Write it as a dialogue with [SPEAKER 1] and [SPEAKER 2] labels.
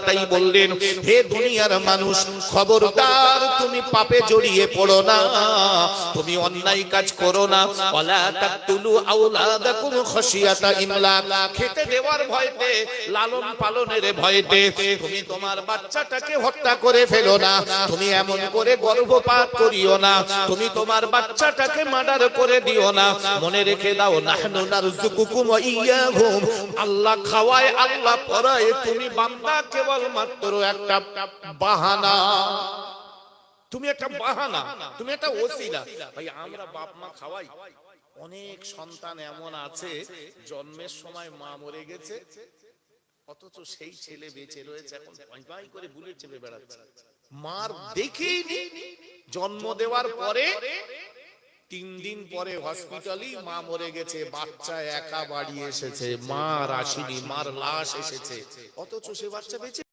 [SPEAKER 1] তাই বললেন, হে দুনিয়ার মানুষ, খবরদার তুমি পাপে জড়িয়ে পড়ো না, তুমি অন্যায় কাজ করো না। ওয়ালা তাকতুলু আওলাদাকুম খাশিয়াতা ইমলাক, খেতে দেওয়ার ভয়তে, লালন পালনের ভয়তে তুমি তোমার বাচ্চাটাকে হত্যা করে ফেলো না। তুমি এমন করে গর্ভপাত করিও না, তুমি তোমার বাচ্চাটাকে মার্ডার করে দিও না। মনে রেখে দাও, নাহনু নারযুকুকুম ওয়া ইয়াহুম, আল্লাহ খাওয়ায়, আল্লাহ পড়ায়, তুমি বান্দা কেবলমাত্র একটা বাহানা, তুমি একটা বাহানা, তুমি একটা ওসিলা। ভাই আমরা বাপ মা খাওয়াই, অনেক সন্তান এমন আছে জন্মের সময় মা মরে গেছে, অথচ সেই ছেলে বেঁচে রয়েছে, এখন ভাই ভাই করে বুলেট চেপে বেড়াচ্ছে। মার দেখেই নি, জন্ম দেওয়ার পরে 3 দিন পরে হসপিটালি মা মরে গেছে, বাচ্চা একা বাড়ি এসেছে, মার আসেনি, মার লাশ এসেছে, অথচ সে বাচ্চা বেঁচে